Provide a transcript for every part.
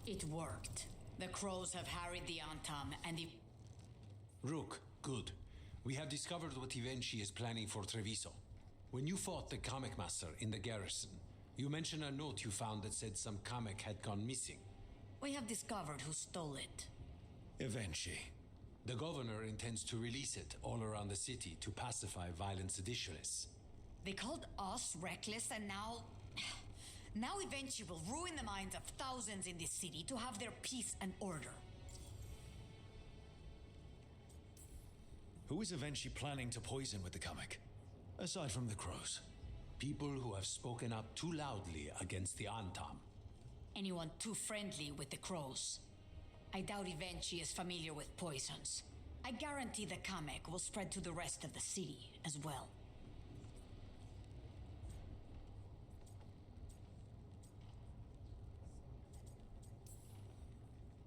It worked. The crows have harried the Antam and the... Rook, good. We have discovered what Ivenchi is planning for Treviso. When you fought the Kamek Master in the garrison, you mentioned a note you found that said some Kamek had gone missing. We have discovered who stole it. Ivenchi. The governor intends to release it all around the city to pacify violent seditionists. They called us reckless and now... Now Ivenchi will ruin the minds of thousands in this city to have their peace and order. Who is Ivenchi planning to poison with the Kamek? Aside from the crows. People who have spoken up too loudly against the Antam. Anyone too friendly with the crows. I doubt Ivenchi is familiar with poisons. I guarantee the Kamek will spread to the rest of the city as well.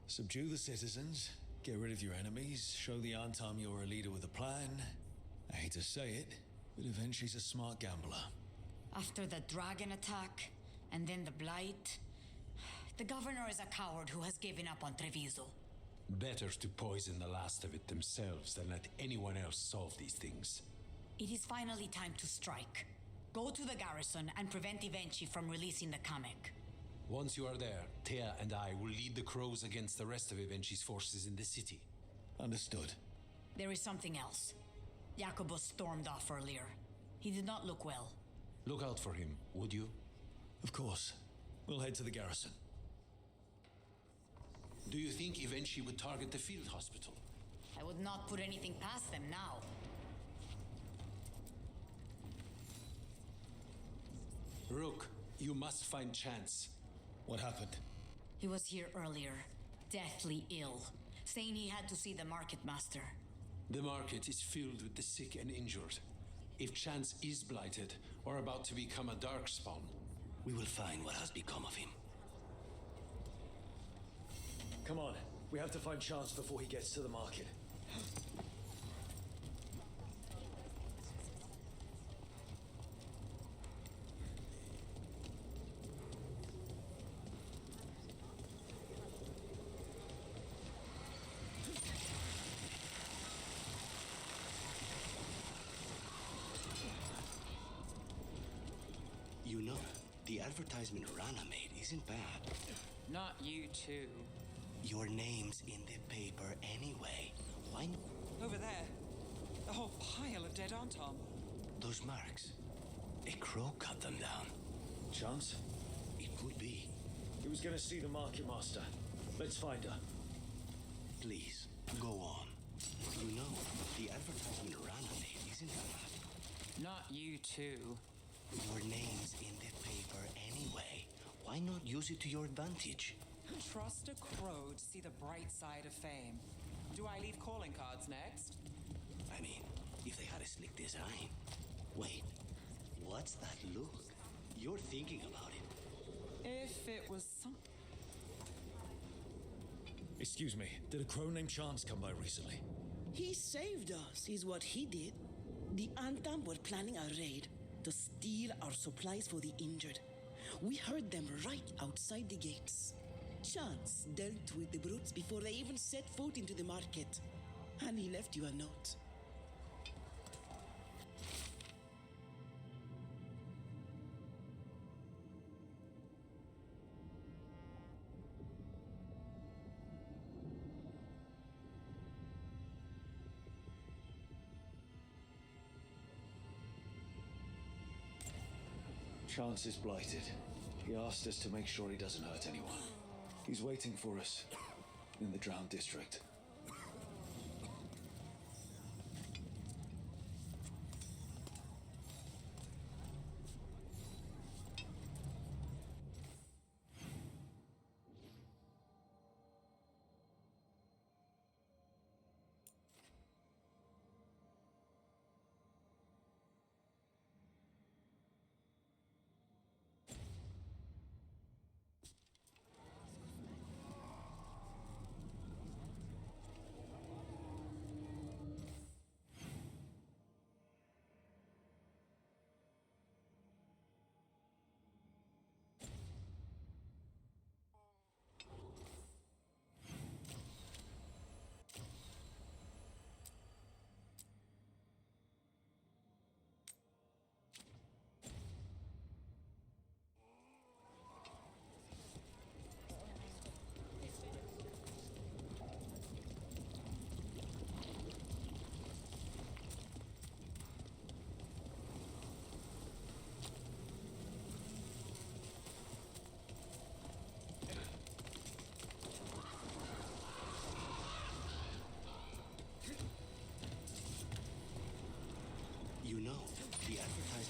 Subdue the citizens, get rid of your enemies, show the Antam you're a leader with a plan. I hate to say it, but Ivenchi's a smart gambler. After the dragon attack, and then the blight, the governor is a coward who has given up on Treviso. Better to poison the last of it themselves than let anyone else solve these things. It is finally time to strike. Go to the garrison and prevent Ivenchi from releasing the Kamek. Once you are there, Thea and I will lead the crows against the rest of Ivenchi's forces in the city. Understood. There is something else. Jacobus stormed off earlier. He did not look well. Look out for him, would you? Of course. We'll head to the garrison. Do you think Ivenchi would target the field hospital? I would not put anything past them now. Rook, you must find Chance. What happened? He was here earlier, deathly ill, saying he had to see the market master. The market is filled with the sick and injured. If Chance is blighted or about to become a darkspawn, we will find what has become of him. Come on, we have to find Chance before he gets to the market. You know, the advertisement Rana made isn't bad. Not you too. Your name's in the paper anyway. Why not? Over there. A whole pile of dead Antam. Those marks. A crow cut them down. Chance? It could be. He was gonna see the market master. Let's find her. Please, go on. You know, the advertisement Rana made isn't bad. Not you too. Your name's in the paper anyway. Why not use it to your advantage? Trust a crow to see the bright side of fame. Do I leave calling cards next? I mean, if they had a slick design. Wait, what's that look? You're thinking about it. If it was some... Excuse me, did a crow named Chance come by recently? He saved us, is what he did. The Antam were planning a raid to steal our supplies for the injured. We heard them right outside the gates. Chance dealt with the brutes before they even set foot into the market. And he left you a note. Chance is blighted. He asked us to make sure he doesn't hurt anyone. He's waiting for us in the Drowned District.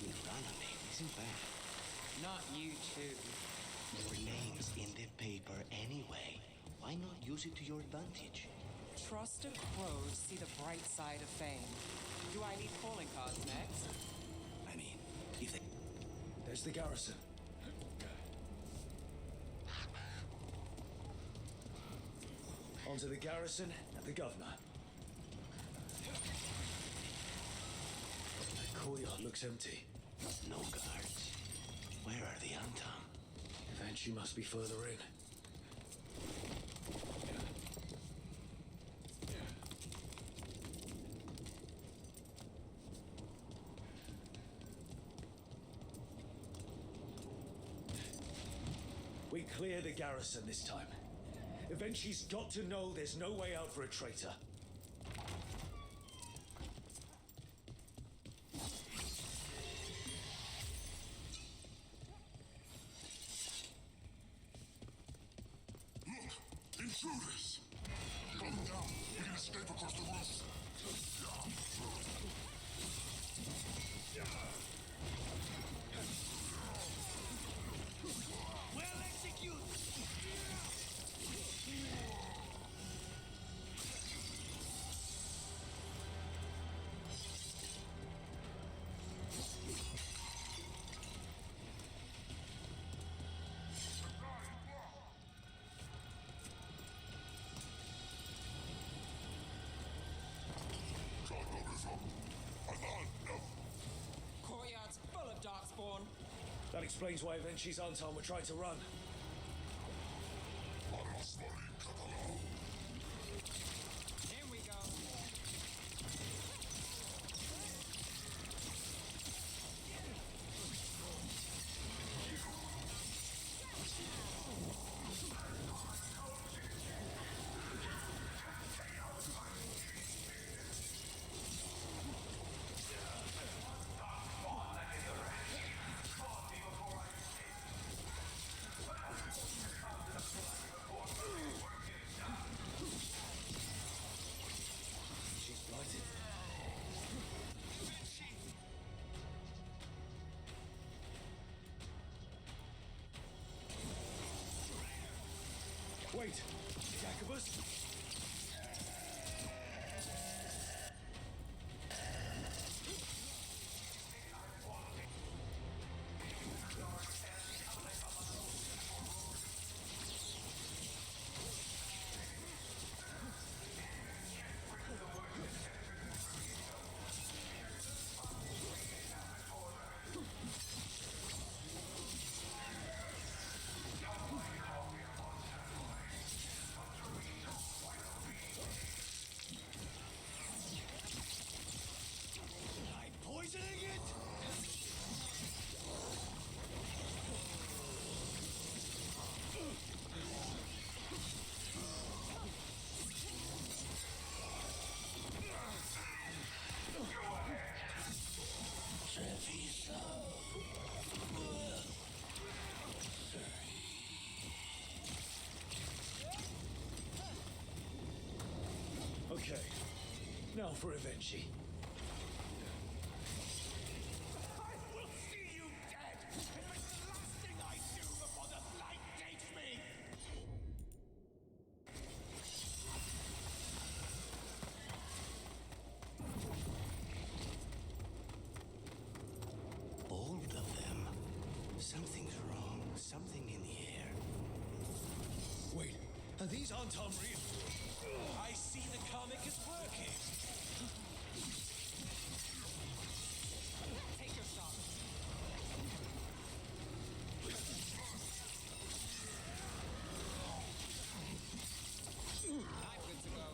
me run a name isn't bad. Not you too. Your name's in the paper anyway. Why not use it to your advantage? Trust a crow to see the bright side of fame. Do I need calling cards next? I mean, if they... There's the garrison. Onto the garrison and the governor. The courtyard looks empty. No guards. Where are the Antam? Eventually must be further in. We clear the garrison this time. Eventually's got to know there's no way out for a traitor. Intruders! Come down. We can escape across the roof. Well executed! Courtyard's full of darkspawn. That explains why Eventually's Anton were trying to run. Here we go. She's blighted. Wait! Jacobus? Poisoning it? Okay. Now for Eventually. I will see you dead! If it's the last thing I do before the blight takes me! All of them. Something's wrong. Something in the air. Wait, are these Anton real? I see the comic is working. Take your shot. I'm good to go.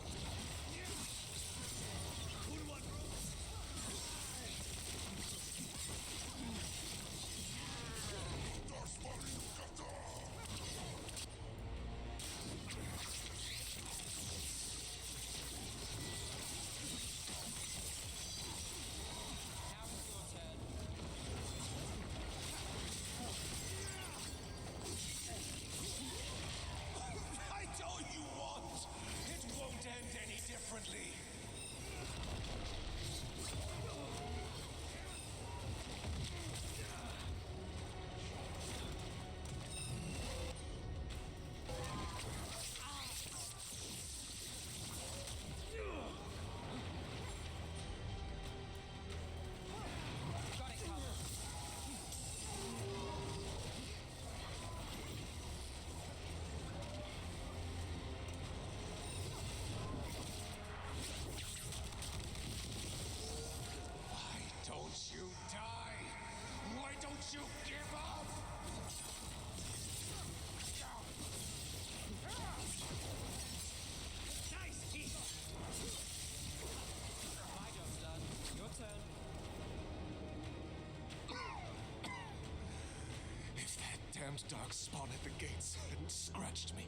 damned darkspawn at the gates hadn't scratched me,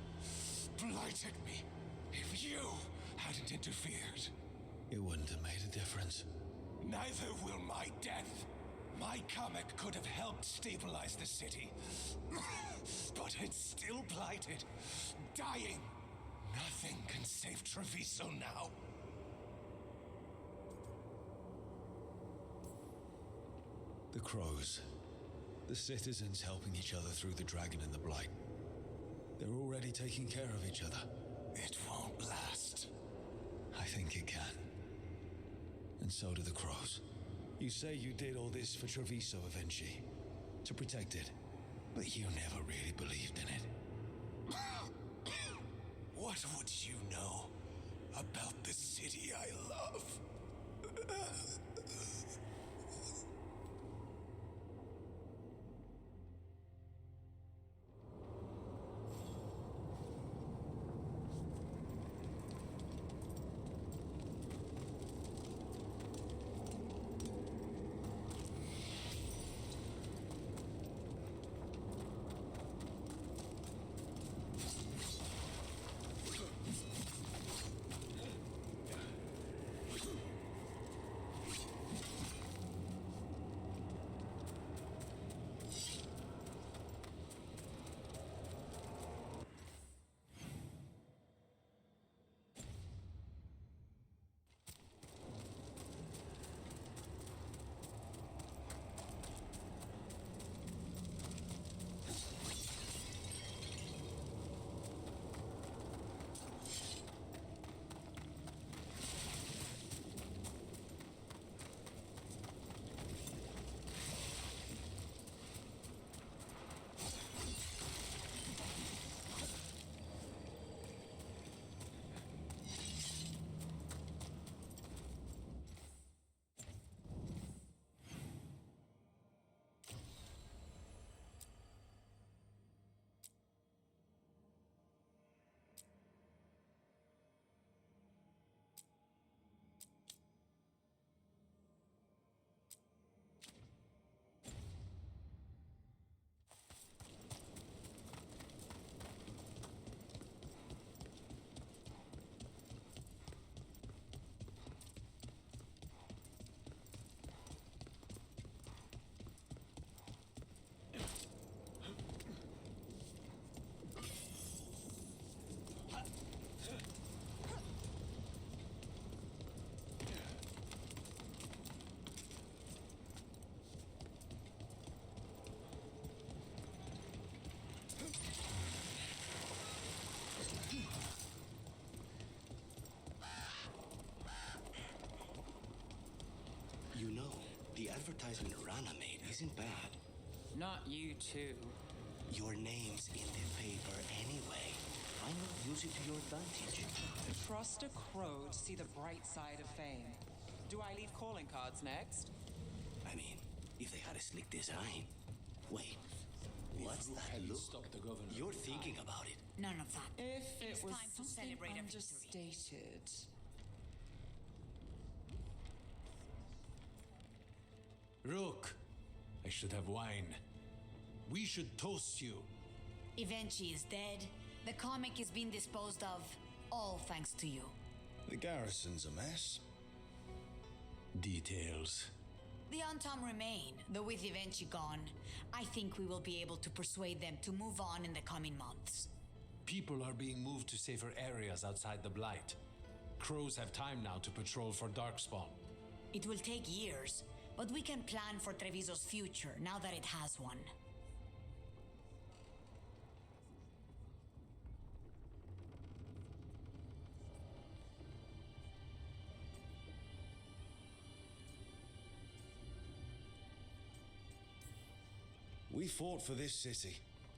blighted me, if you hadn't interfered. It wouldn't have made a difference. Neither will my death. My comet could have helped stabilize the city. But it's still blighted, dying. Nothing can save Treviso now. The crows. The citizens helping each other through the dragon and the blight. They're already taking care of each other. It won't last. I think it can. And so do the crows. You say you did all this for Treviso, Avenchi. To protect it. But you never really believed in it. What would you know about the city I love? You know, the advertisement Rana made isn't bad. Not you too. Your name's in the paper anyway. Why not use it to your advantage? Trust a crow to see the bright side of fame. Do I leave calling cards next? I mean, if they had a slick design. Wait, what's Rook that hadn't look? stopped the governor You're in thinking time. about it. None of that. If It's it was time to something celebrate a victory. understated. Rook, I should have wine. We should toast you. Evenchi is dead. The comic is being disposed of. All thanks to you. The garrison's a mess. Details. The Untom remain, though with Evenchi gone, I think we will be able to persuade them to move on in the coming months. People are being moved to safer areas outside the Blight. Crows have time now to patrol for Darkspawn. It will take years, but we can plan for Treviso's future now that it has one. We fought for this city.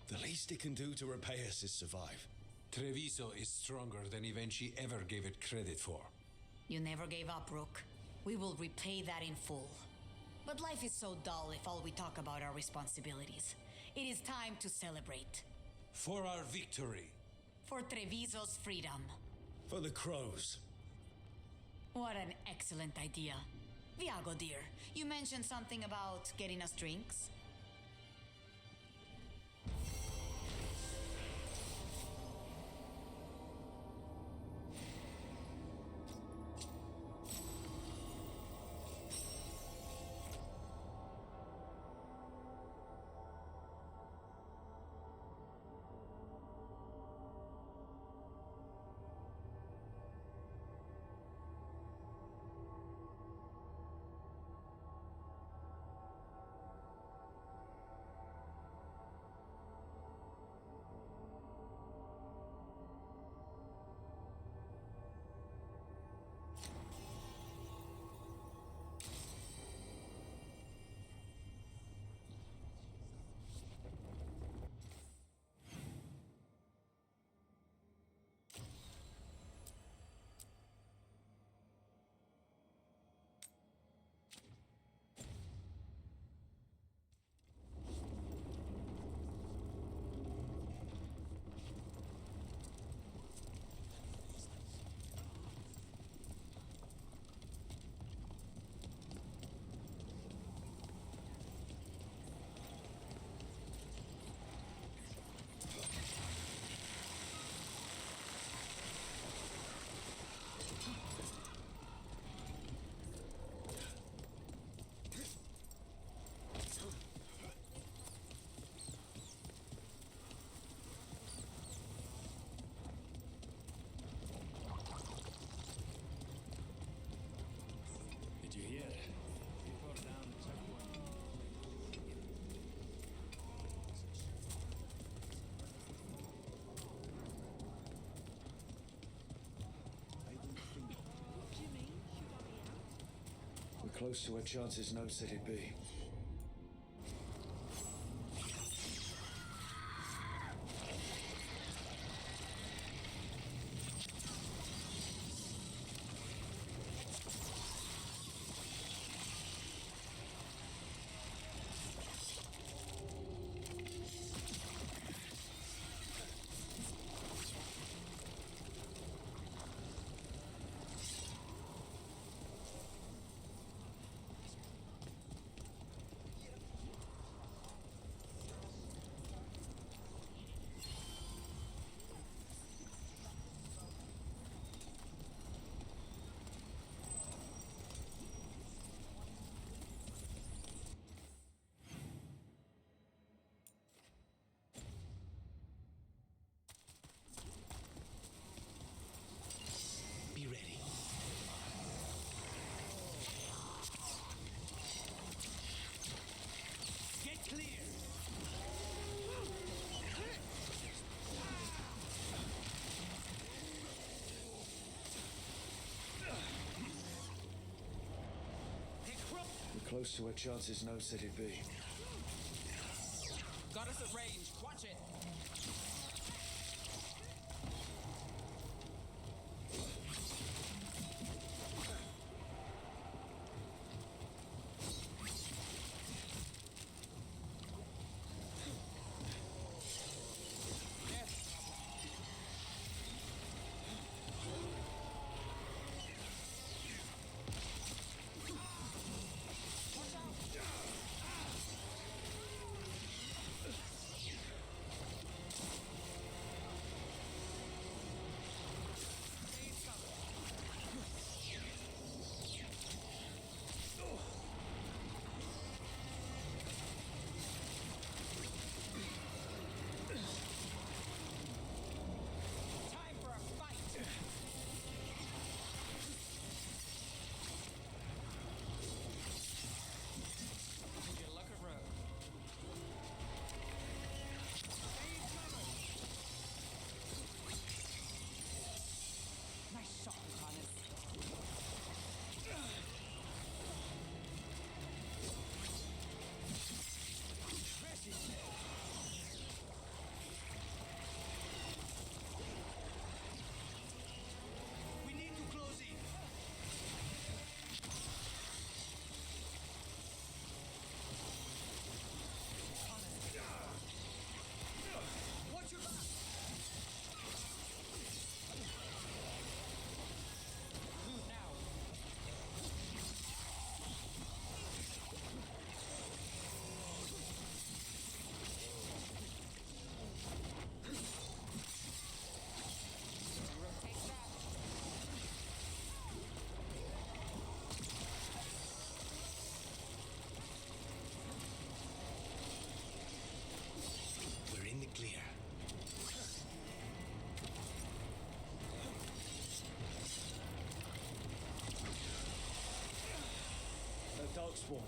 The least it can do to repay us is survive. Treviso is stronger than Evenchi ever gave it credit for. You never gave up, Rook. We will repay that in full. But life is so dull if all we talk about are responsibilities. It is time to celebrate. For our victory. For Treviso's freedom. For the crows. What an excellent idea. Viago, dear, you mentioned something about getting us drinks? Close to where chances notes that it be. Be ready. Get clear! We're close to where chances notes that it be. Got us at range. Watch it. Time for a fight. Good luck at road. Nice shot, Connors. We need to close in. Watch your back. Move now. Rotate that. We're in the clear. A dog spawn.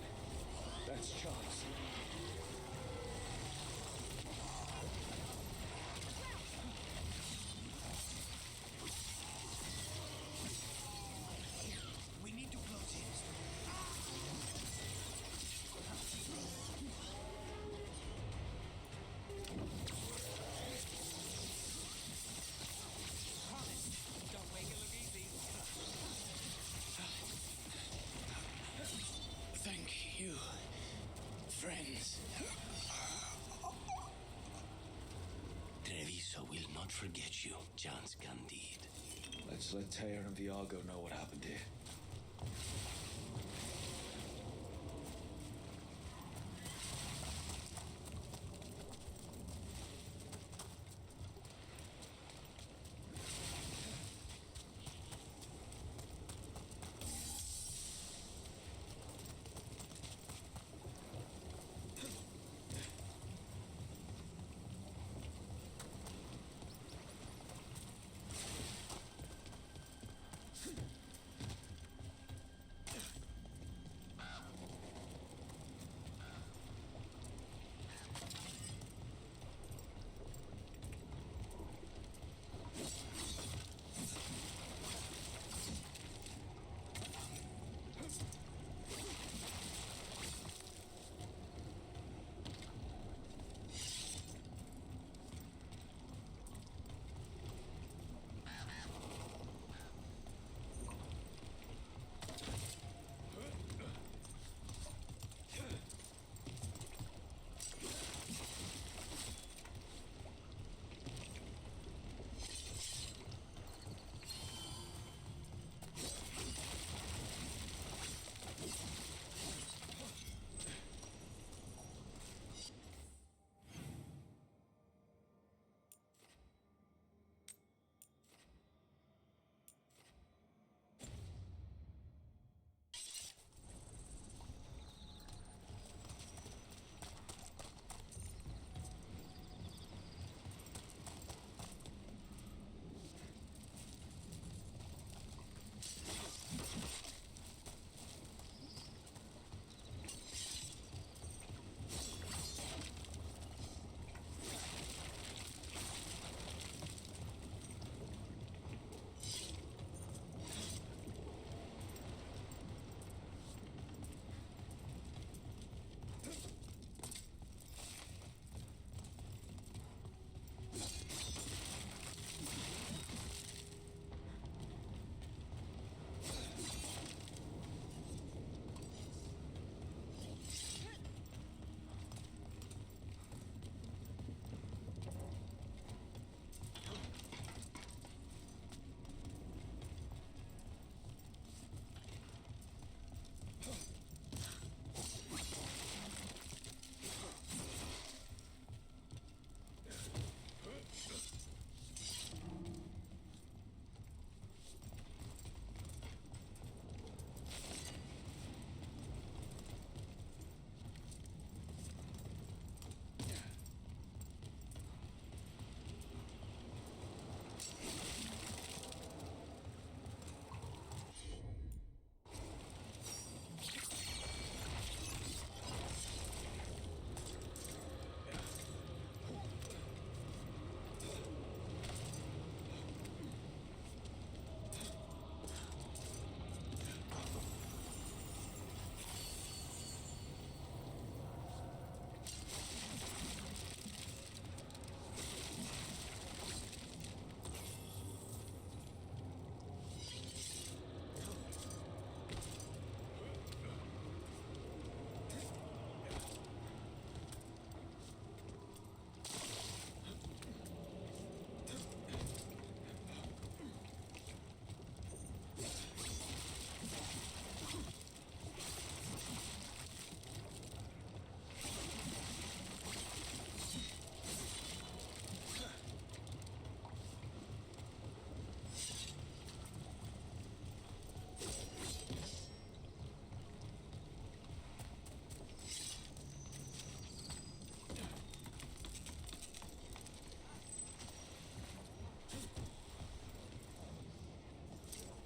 That's chance. We need to close in. Don't make it look easy. Thank you, friends. Treviso will not forget you, Chance Candide. Let's let Tear and Viago know what happened here.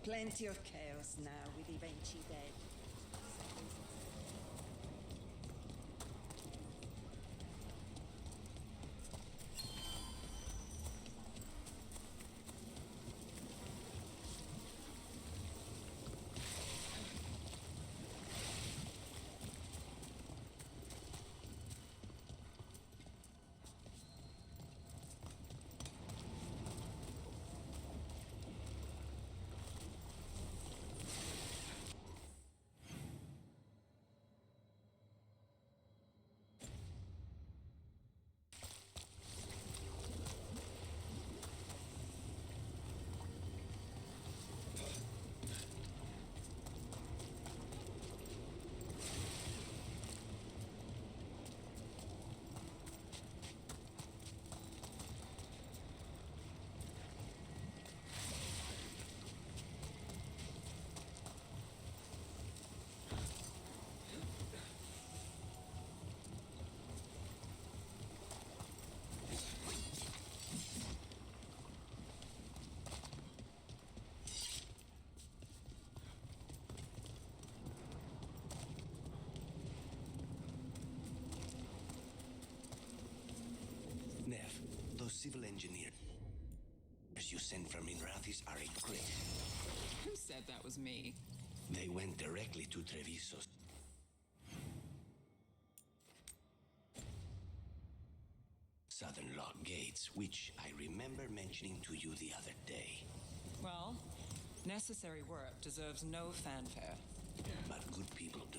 Plenty of chaos now with Evenchi dead. Nev, those civil engineers you sent from Minrathis are a great. Who said that was me? They went directly to Treviso's southern lock gates, which I remember mentioning to you the other day. Well, necessary work deserves no fanfare. But good people do.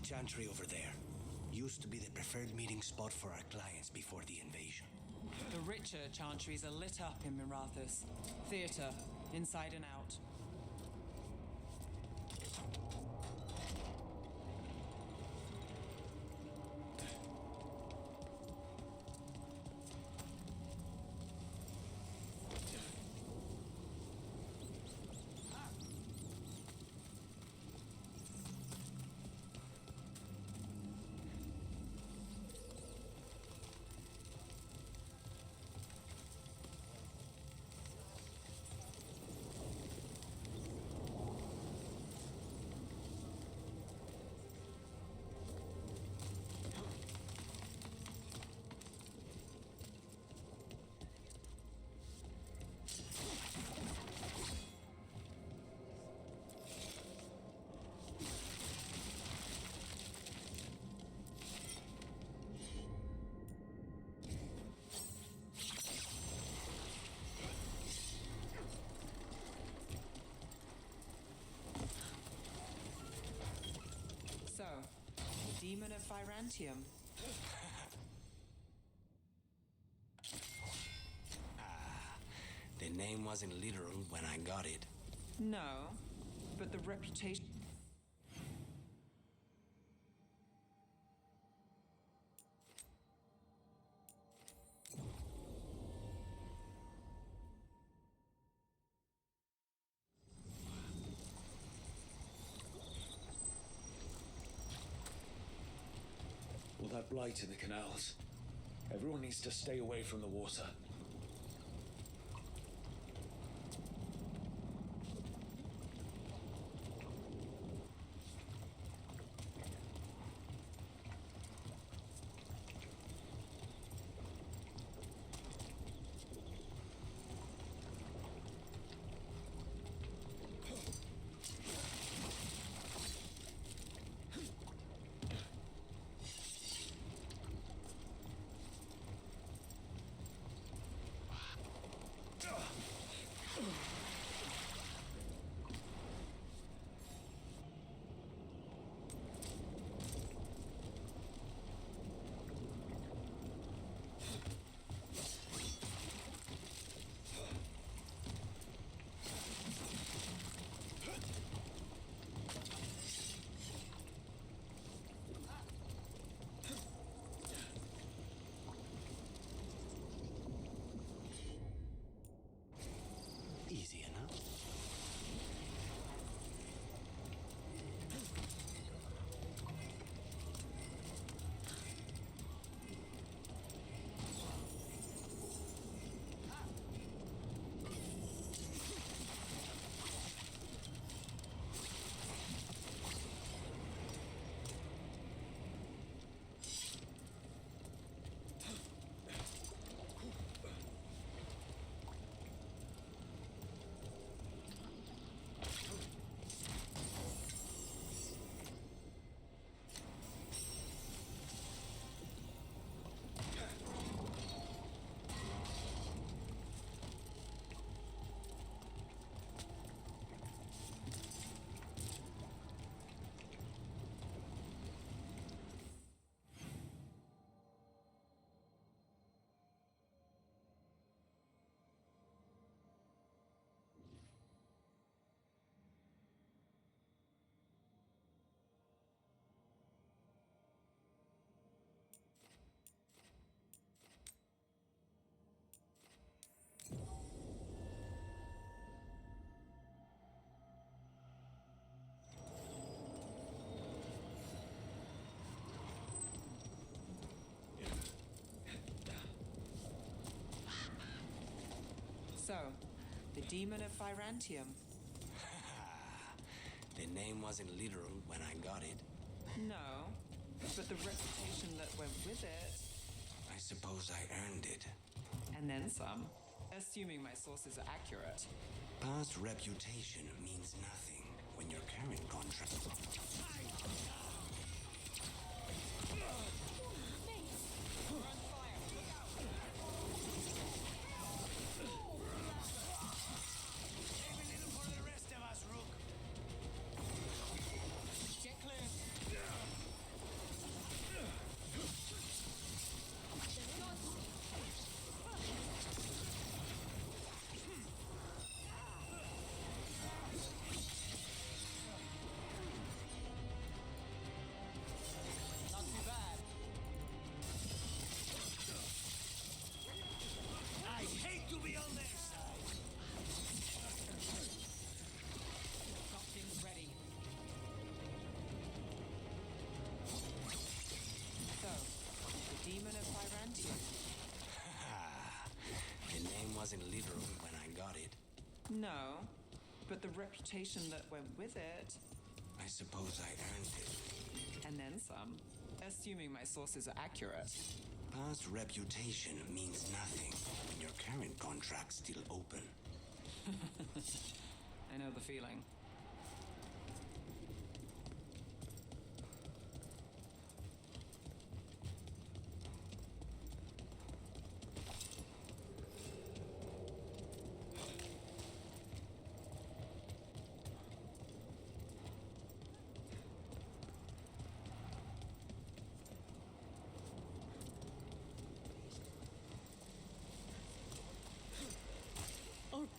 Chantry over there used to be the preferred meeting spot for our clients before the invasion. The richer chantries are lit up in Minrathis. Theatre, inside and out. Demon of Virantium. The name wasn't literal when I got it. No, but the reputation... All that blight in the canals. Everyone needs to stay away from the water. Easy enough. So, the Demon of Virantium. The name wasn't literal when I got it. No, but the reputation that went with it. I suppose I earned it. And then some. Assuming my sources are accurate. Past reputation means nothing when your current contract... wasn't literal when I got it. No, but the reputation that went with it. I suppose I earned it. And then some. Assuming my sources are accurate. Past reputation means nothing when your current contract's still open. I know the feeling.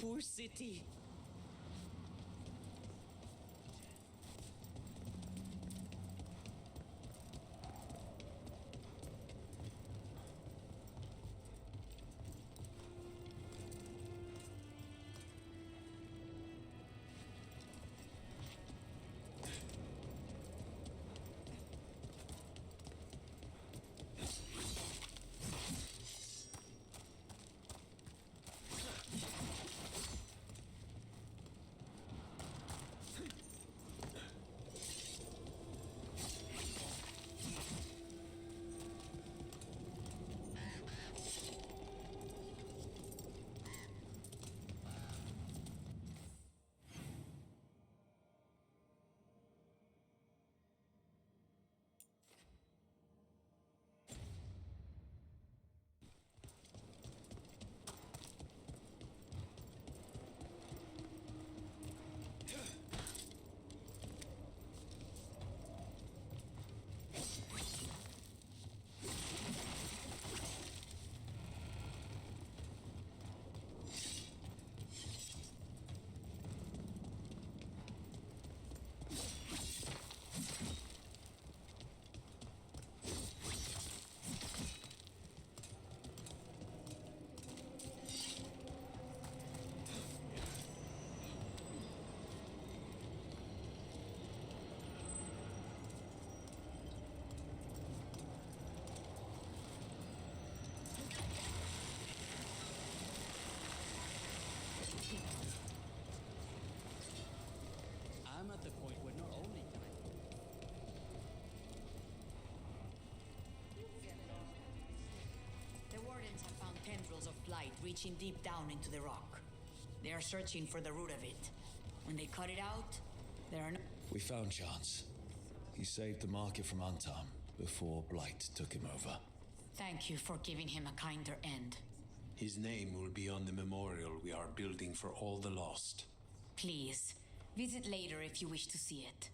poor city. I'm at the point where not only can I... The Wardens have found tendrils of blight reaching deep down into the rock. They are searching for the root of it. When they cut it out, there are no... We found Chance. He saved the market from Antam before Blight took him over. Thank you for giving him a kinder end. His name will be on the memorial we are building for all the lost. Please, visit later if you wish to see it.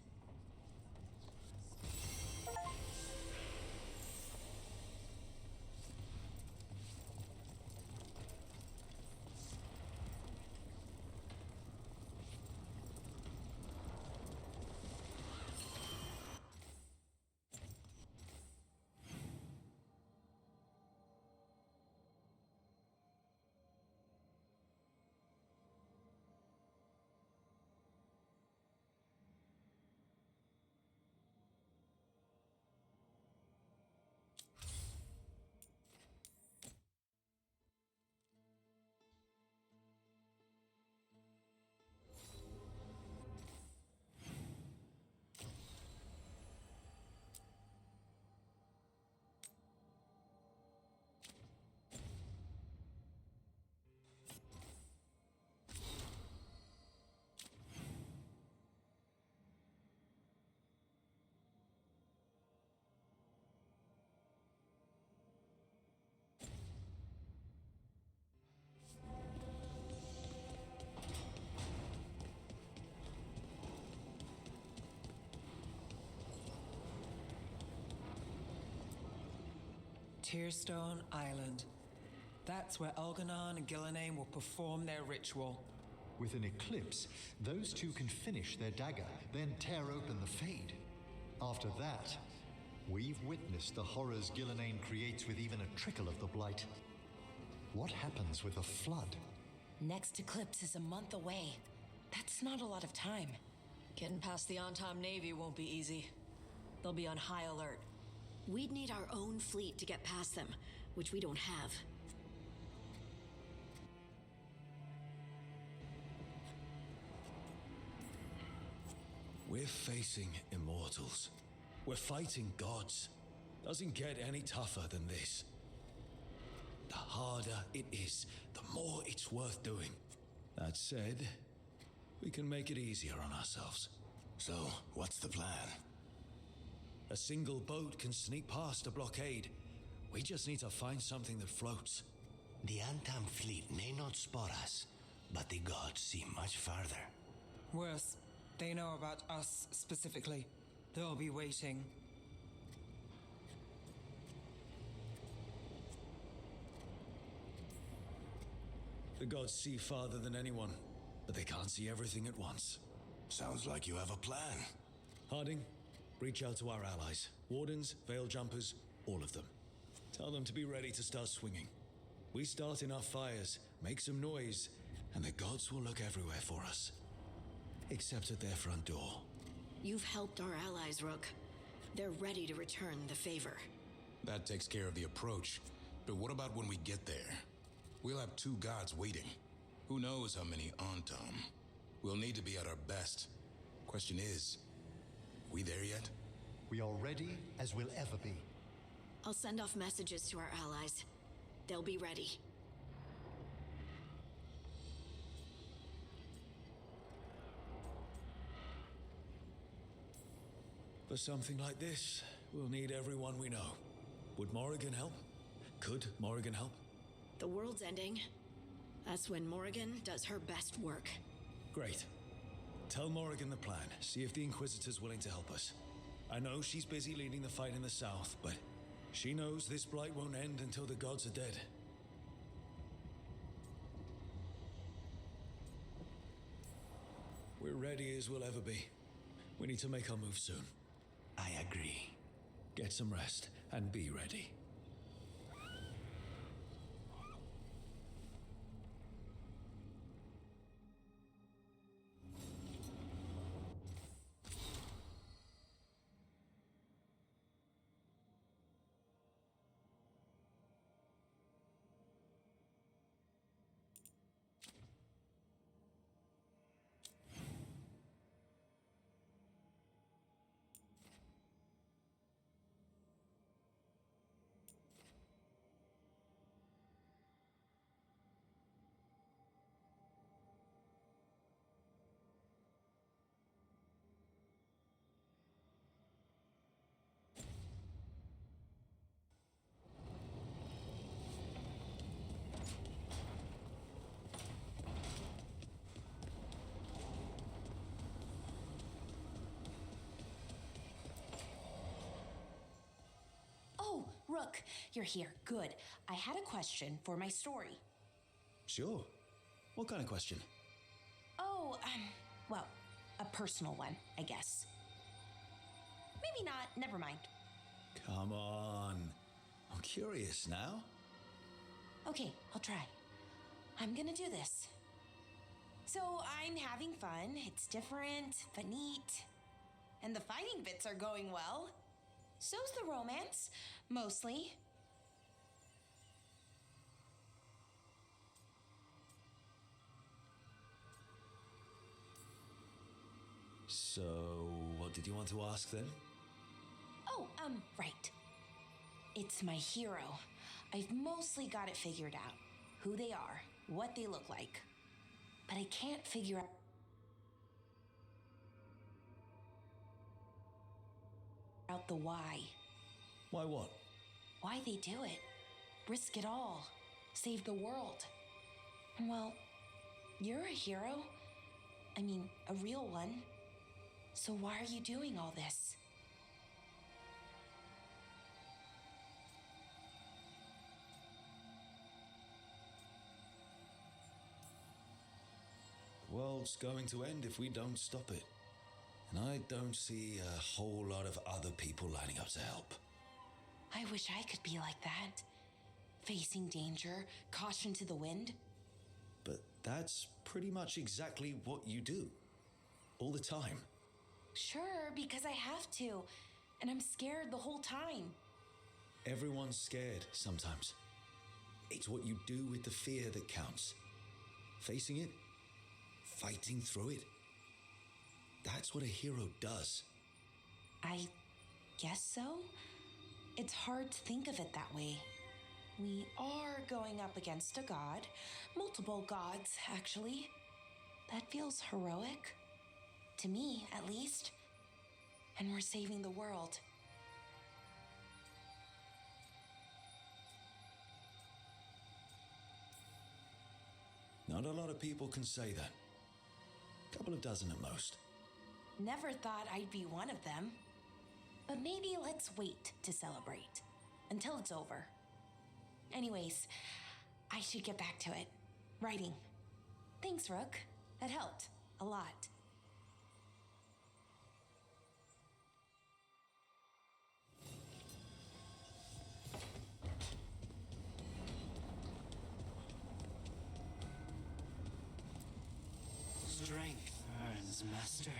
Tearstone Island. That's where Elganon and Gillenane will perform their ritual. With an eclipse, those two can finish their dagger, then tear open the Fade. After that, we've witnessed the horrors Gillenane creates with even a trickle of the Blight. What happens with a flood? Next eclipse is a month away. That's not a lot of time. Getting past the Antam Navy won't be easy. They'll be on high alert. We'd need our own fleet to get past them, which we don't have. We're facing immortals. We're fighting gods. Doesn't get any tougher than this. The harder it is, the more it's worth doing. That said, we can make it easier on ourselves. So, what's the plan? A single boat can sneak past a blockade. We just need to find something that floats. The Antam fleet may not spot us, but the gods see much farther. Worse, they know about us specifically. They'll be waiting. The gods see farther than anyone, but they can't see everything at once. Sounds like you have a plan. Harding, reach out to our allies. Wardens, Veil Jumpers, all of them. Tell them to be ready to start swinging. We start enough fires, make some noise, and the gods will look everywhere for us. Except at their front door. You've helped our allies, Rook. They're ready to return the favor. That takes care of the approach. But what about when we get there? We'll have 2 gods waiting. Who knows how many Antam? We'll need to be at our best. Question is, we there yet? We are ready as we'll ever be. I'll send off messages to our allies. They'll be ready. For something like this, we'll need everyone we know. Would Morrigan help? Could Morrigan help? The world's ending. That's when Morrigan does her best work. Great. Tell Morrigan the plan. See if the Inquisitor's willing to help us. I know she's busy leading the fight in the south, but she knows this blight won't end until the gods are dead. We're ready as we'll ever be. We need to make our move soon. I agree. Get some rest and be ready. Rook, you're here. Good. I had a question for my story. Sure. What kind of question? Oh, well, a personal one, I guess. Maybe not. Never mind. Come on. I'm curious now. Okay, I'll try. I'm gonna do this. So I'm having fun. It's different, but neat. And the fighting bits are going well. So's the romance, mostly. So, what did you want to ask then? Oh, right. It's my hero. I've mostly got it figured out. Who they are, what they look like. But I can't figure out the why. Why what? Why they do it. Risk it all. Save the world. And well, you're a hero. I mean, a real one. So why are you doing all this? The world's going to end if we don't stop it. And I don't see a whole lot of other people lining up to help. I wish I could be like that. Facing danger, caution to the wind. But that's pretty much exactly what you do. All the time. Sure, because I have to. And I'm scared the whole time. Everyone's scared sometimes. It's what you do with the fear that counts. Facing it, fighting through it. That's what a hero does. I guess so. It's hard to think of it that way. We are going up against a god. Multiple gods, actually. That feels heroic. To me, at least. And we're saving the world. Not a lot of people can say that. A couple of dozen at most. Never thought I'd be one of them. But maybe let's wait to celebrate. Until it's over. Anyways, I should get back to it. Writing. Thanks, Rook. That helped. A lot. Strength earns mastery.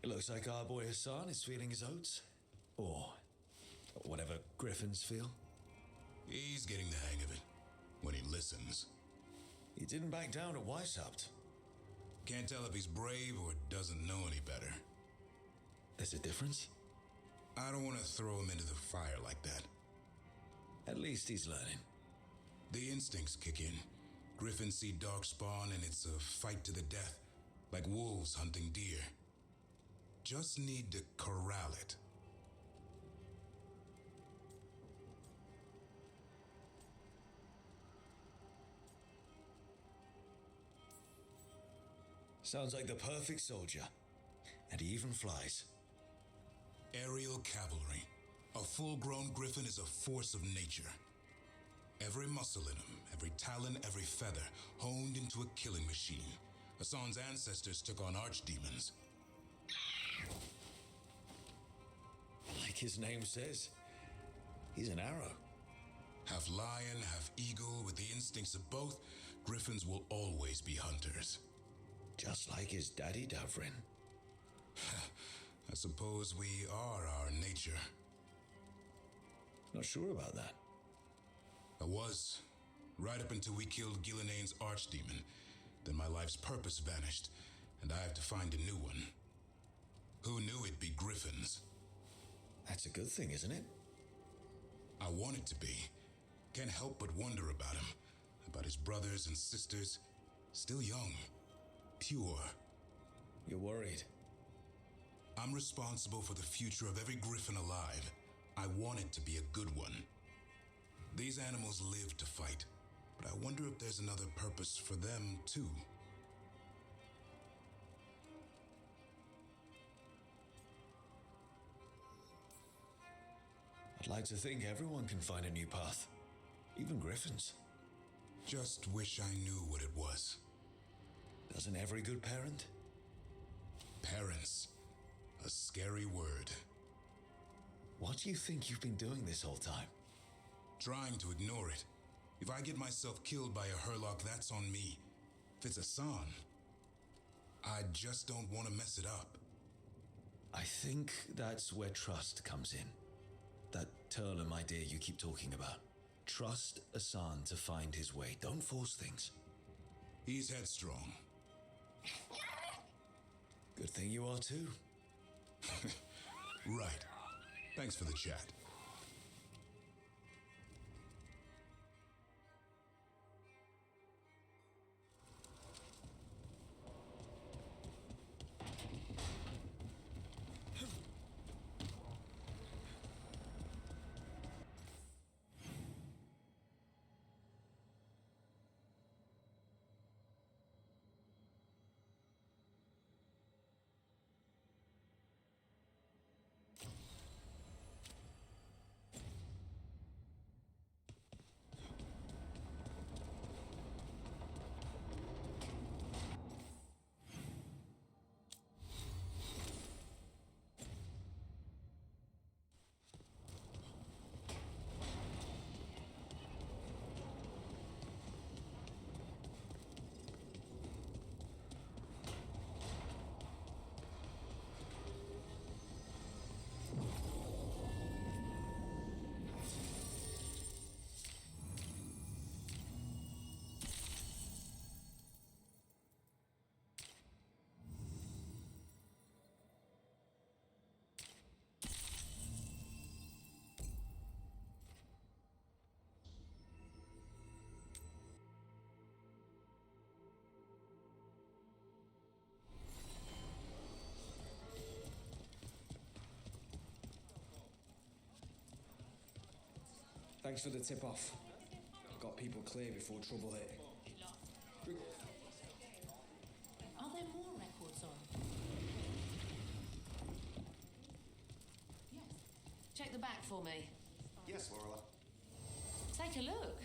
It looks like our boy Hassan is feeling his oats. Or whatever griffins feel. He's getting the hang of it. When he listens. He didn't back down at Weishaupt. Can't tell if he's brave or doesn't know any better. There's a difference? I don't want to throw him into the fire like that. At least he's learning. The instincts kick in. Griffins see darkspawn and it's a fight to the death. Like wolves hunting deer. Just need to corral it. Sounds like the perfect soldier. And he even flies. Aerial cavalry. A full-grown griffin is a force of nature. Every muscle in him, every talon, every feather, honed into a killing machine. Hassan's ancestors took on archdemons. Like his name says, he's an arrow. Half lion, half eagle, with the instincts of both, griffins will always be hunters. Just like his daddy, Davrin. I suppose we are our nature. Not sure about that. I was, right up until we killed Gilnean's archdemon. Then my life's purpose vanished, and I have to find a new one. Who knew it'd be griffins? That's a good thing, isn't it? I want it to be. Can't help but wonder about him. About his brothers and sisters. Still young. Pure. You're worried? I'm responsible for the future of every griffin alive. I want it to be a good one. These animals live to fight, but I wonder if there's another purpose for them, too. I'd like to think everyone can find a new path. Even griffins. Just wish I knew what it was. Doesn't every good parent? Parents. A scary word. What do you think you've been doing this whole time? Trying to ignore it. If I get myself killed by a Herlock, that's on me. If it's Hassan, I just don't want to mess it up. I think that's where trust comes in. That Turlum idea you keep talking about. Trust Hassan to find his way. Don't force things. He's headstrong. Good thing you are too. Right. Thanks for the chat. Thanks for the tip-off. Got people clear before trouble hit. Are there more records on? Yes. Check the back for me. Yes, Laura. Take a look.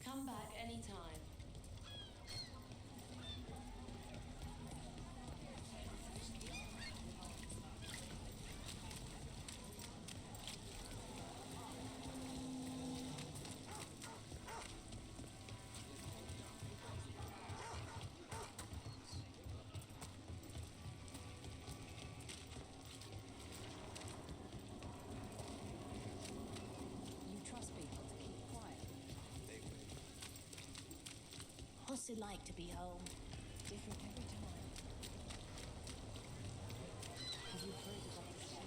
Come back anytime. What's it like to be home? Different every time. Have you heard about the story?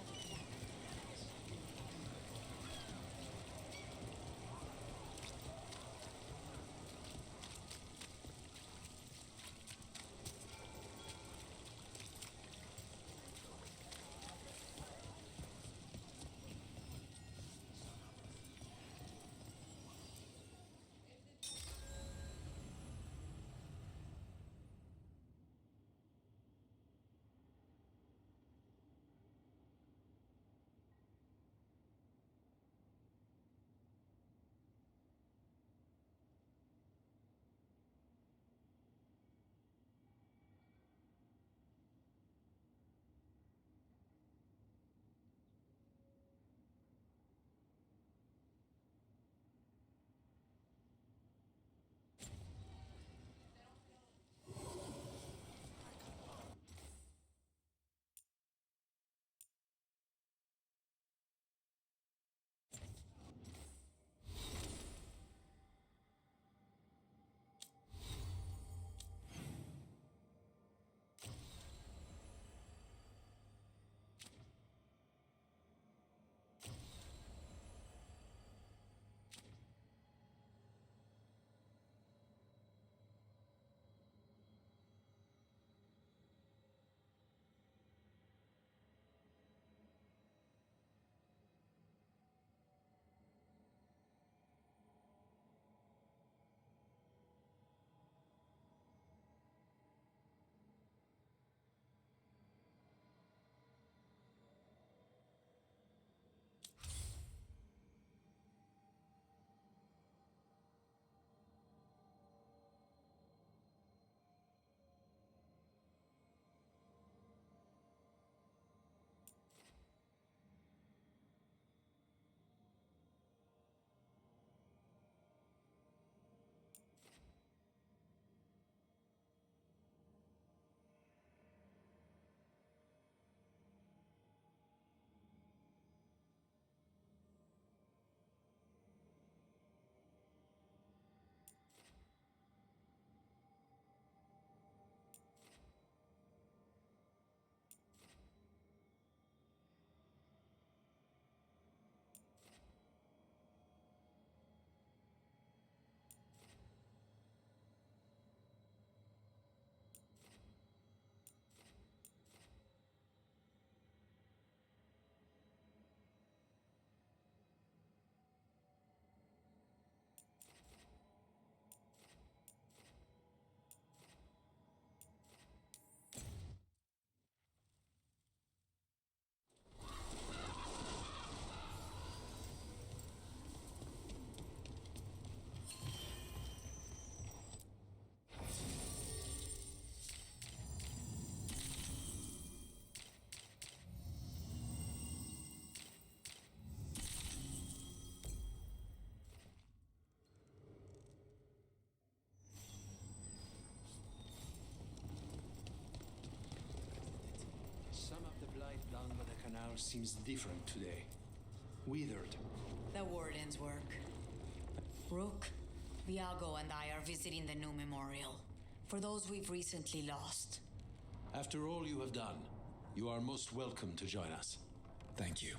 Some of the blight done by the canal seems different today. Withered. The warden's work. Rook, Viago and I are visiting the new memorial. For those we've recently lost. After all you have done, you are most welcome to join us. Thank you.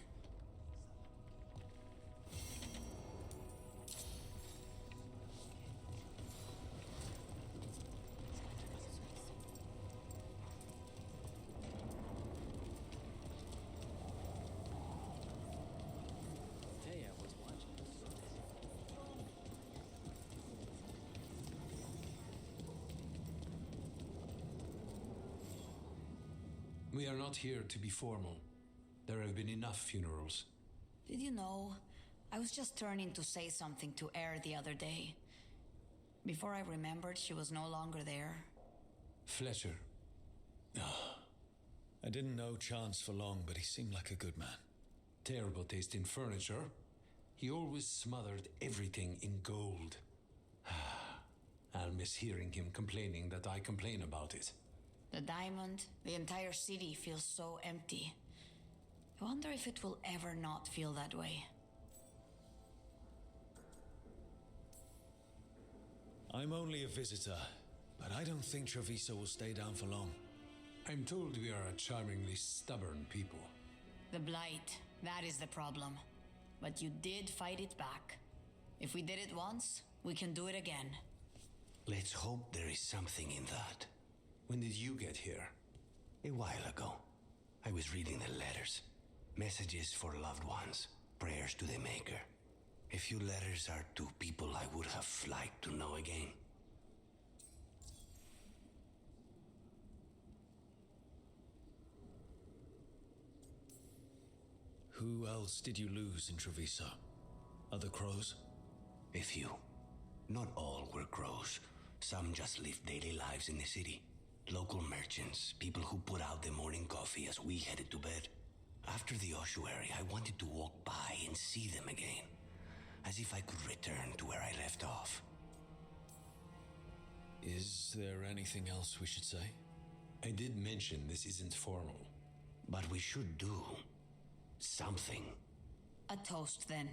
We are not here to be formal. There have been enough funerals. Did you know? I was just turning to say something to Air the other day. Before I remembered, she was no longer there. Fletcher. I didn't know Chance for long, but he seemed like a good man. Terrible taste in furniture. He always smothered everything in gold. I'll miss hearing him complaining that I complain about it. The diamond, the entire city feels so empty. I wonder if it will ever not feel that way. I'm only a visitor, but I don't think Treviso will stay down for long. I'm told we are a charmingly stubborn people. The Blight, that is the problem. But you did fight it back. If we did it once, we can do it again. Let's hope there is something in that. When did you get here? A while ago. I was reading the letters. Messages for loved ones. Prayers to the Maker. A few letters are to people I would have liked to know again. Who else did you lose in Treviso? Other crows? A few. Not all were crows. Some just lived daily lives in the city. Local merchants, people who put out the morning coffee as we headed to bed. After the ossuary, I wanted to walk by and see them again. As if I could return to where I left off. Is there anything else we should say? I did mention this isn't formal. But we should do something. A toast, then.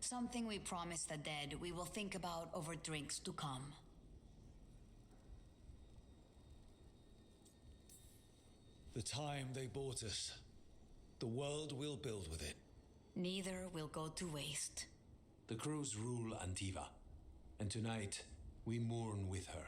Something we promise the dead we will think about over drinks to come. The time they bought us. The world we'll build with it. Neither will go to waste. The crows rule Antiva, and tonight we mourn with her.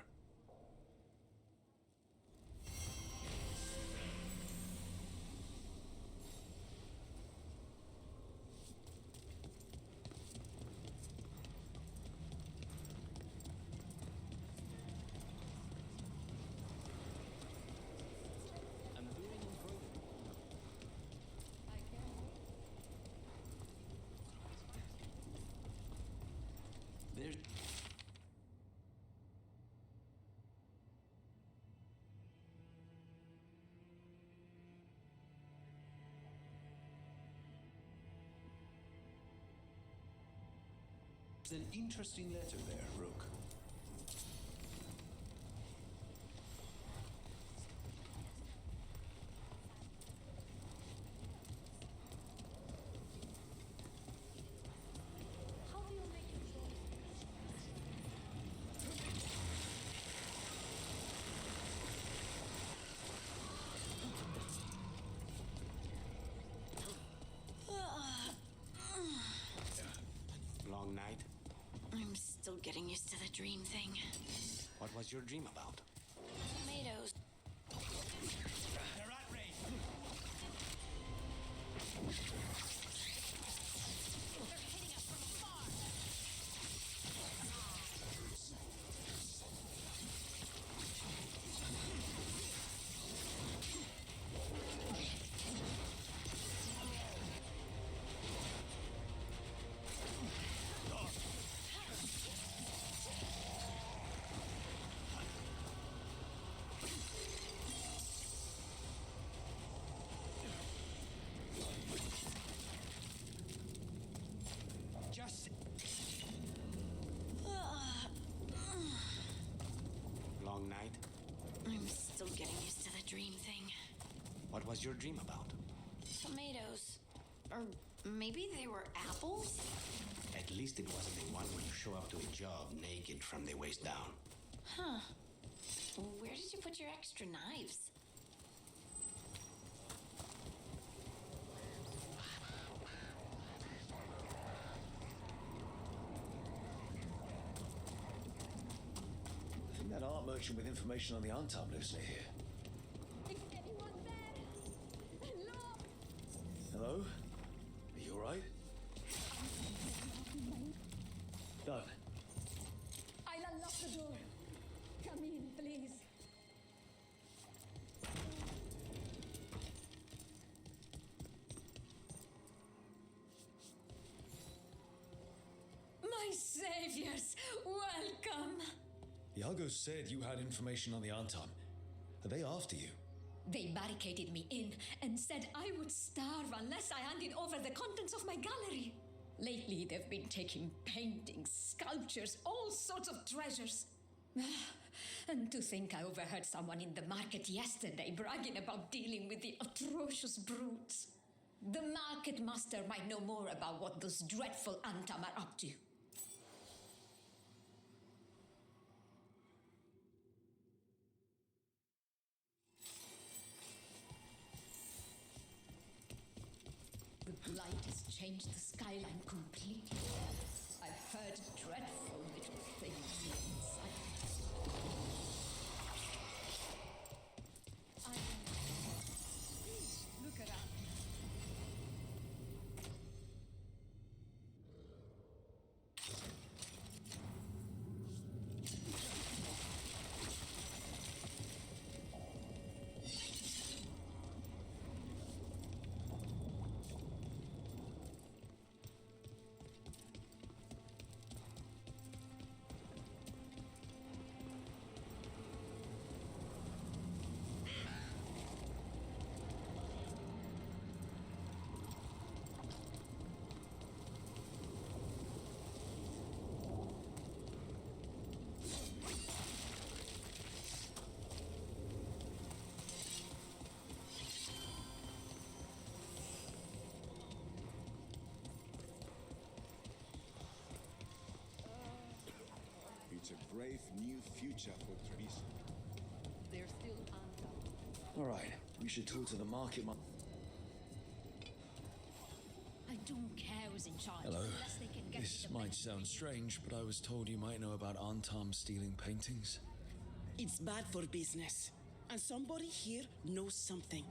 There's an interesting letter there, Rook. Long night? I'm still getting used to the dream thing. What was your dream about? Tomatoes. They're at range. Long night? I'm still getting used to the dream thing. What was your dream about? Tomatoes. Or maybe they were apples? At least it wasn't the one where you show up to a job naked from the waist down. Huh. Where did you put your extra knives? I think that art merchant with information on the Antam lives near here. Is anyone there? Hello? Hello? Are you alright? Done. I'll unlock the door. Come in, please. saviors, welcome! Iago said you had information on the Antam. Are they after you? They barricaded me in and said I would starve unless I handed over the contents of my gallery. Lately, they've been taking paintings, sculptures, all sorts of treasures. And to think I overheard someone in the market yesterday bragging about dealing with the atrocious brutes. The market master might know more about what those dreadful Antam are up to. The blight has changed the skyline completely. I've heard dreadful little things inside. Please look around. It's a brave new future for Treviso. They're still Antam. All right, we should talk to the market. I don't care who's in charge. Hello. Unless they can get This me the might best sound strange, but I was told you might know about Antam stealing paintings. It's bad for business. And somebody here knows something.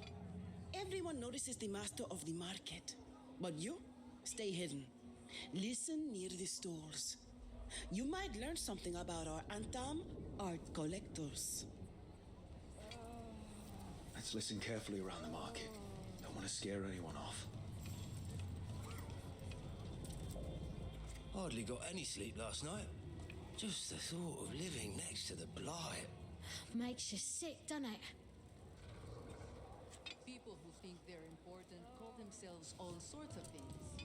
Everyone notices the master of the market. But you, stay hidden. Listen near the stalls. You might learn something about our Antam art collectors. Let's listen carefully around the market. Don't want to scare anyone off. Hardly got any sleep last night. Just the thought of living next to the blight. Makes you sick, doesn't it? People who think they're important call themselves all sorts of things.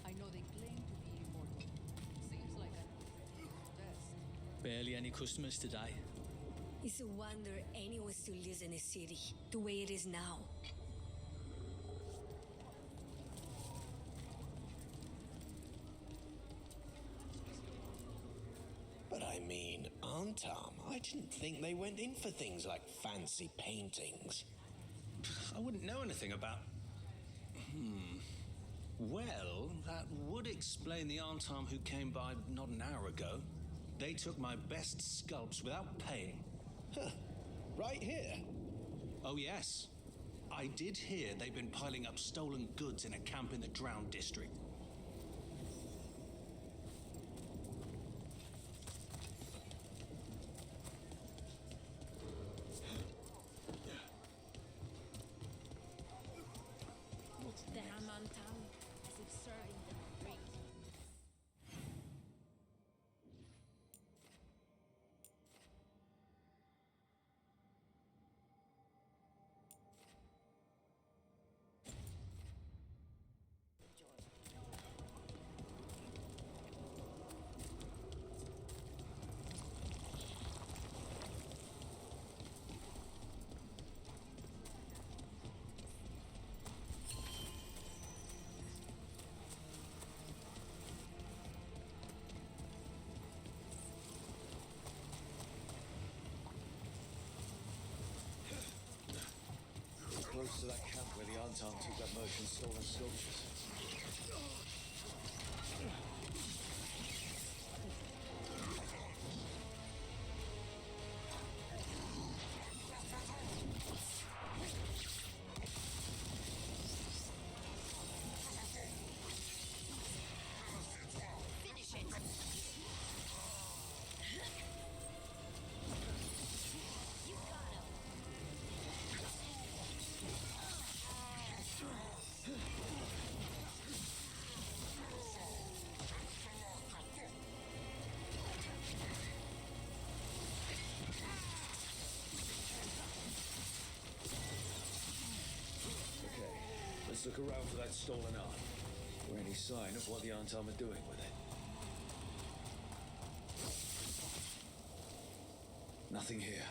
I know they claim to be immortal. Seems like I know best. Barely any customers today. It's a wonder anyone still lives in a city the way it is now. But I mean, Antam, I didn't think they went in for things like fancy paintings. I wouldn't know anything about... Well, that would explain the Antam who came by not an hour ago. They took my best sculpts without paying. Huh. Right here? Oh, yes. I did hear they've been piling up stolen goods in a camp in the Drowned district. Damn Antam, as if serving them great. Close to that camp where the Antam took that merchant's stolen sculptures. Let's look around for that stolen art. Or any sign of what the Antam are doing with it. Nothing here.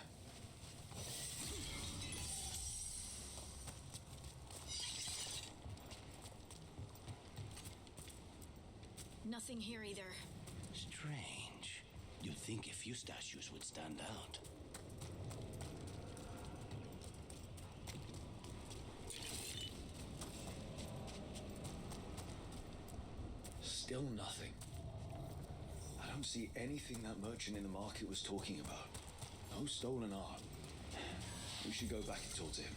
Nothing here either. Strange. You'd think a few statues would stand out. Still nothing. I don't see anything that merchant in the market was talking about. No stolen art. We should go back and talk to him.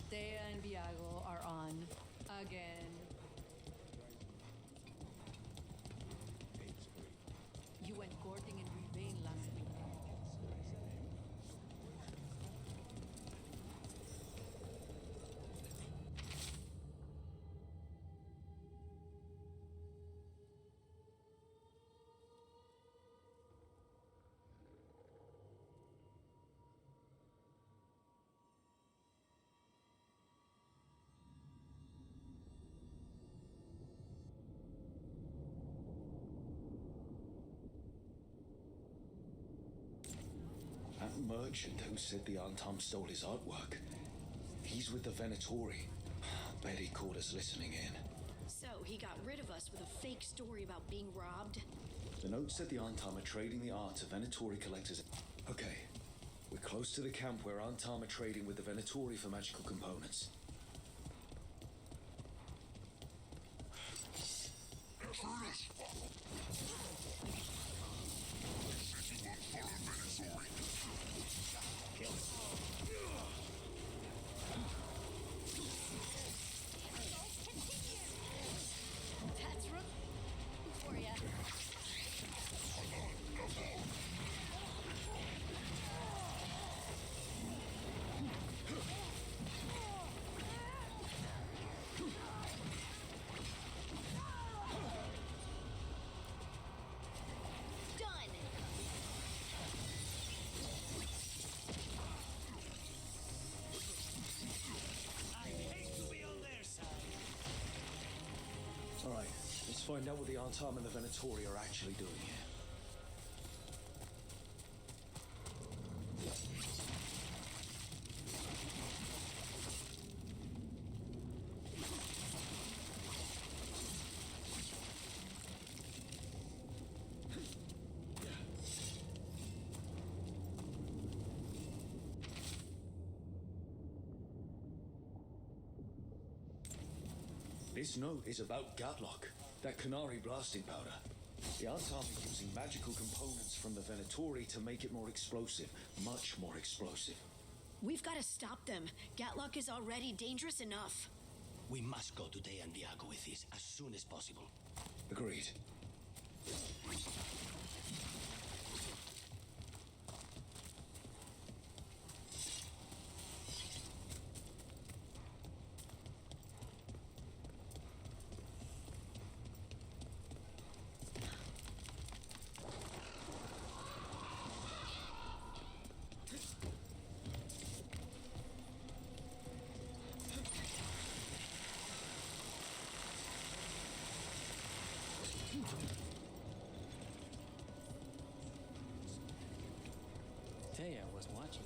Dea and Viago are on again. You went courting in Ravine last week. That merchant who said the Antam stole his artwork. He's with the Venatori. Bet he caught us listening in. So, he got rid of us with a fake story about being robbed? The note said the Antam are trading the art to Venatori collectors. Okay, we're close to the camp where Antam are trading with the Venatori for magical components. That's rough for ya. Alright, let's find out what the Antam and the Venatori are actually doing here. This note is about Gatlock, that Canary blasting powder. The Antam are using magical components from the Venatori to make it more explosive, much more explosive. We've got to stop them. Gatlock is already dangerous enough. We must go to Dea and Viago with this as soon as possible. Agreed. Thea was watching.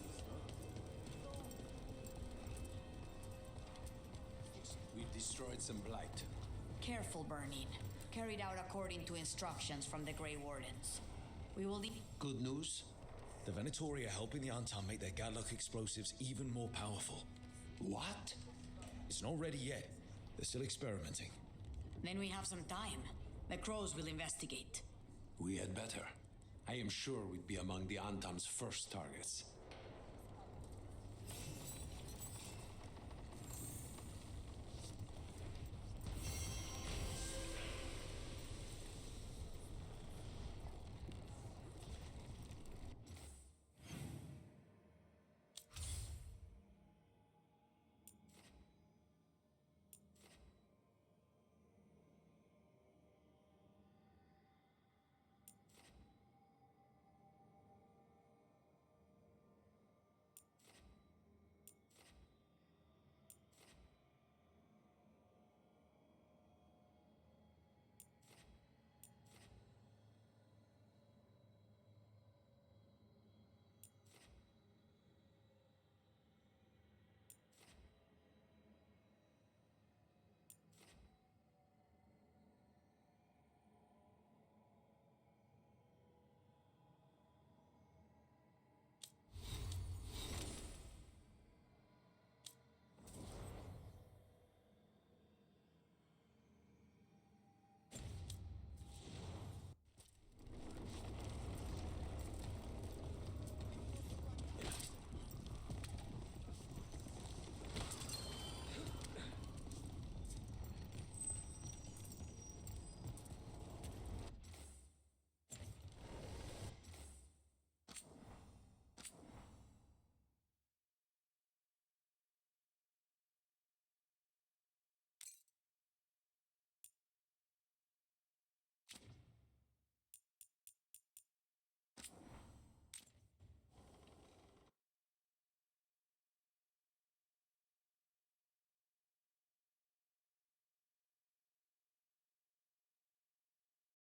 We've destroyed some blight. Careful burning. Carried out according to instructions from the Grey Wardens. We will need... Good news? The Venatori are helping the Antam make their Gatlock explosives even more powerful. What? It's not ready yet. They're still experimenting. Then we have some time. The Crows will investigate. We had better. I am sure we'd be among the Antam's first targets.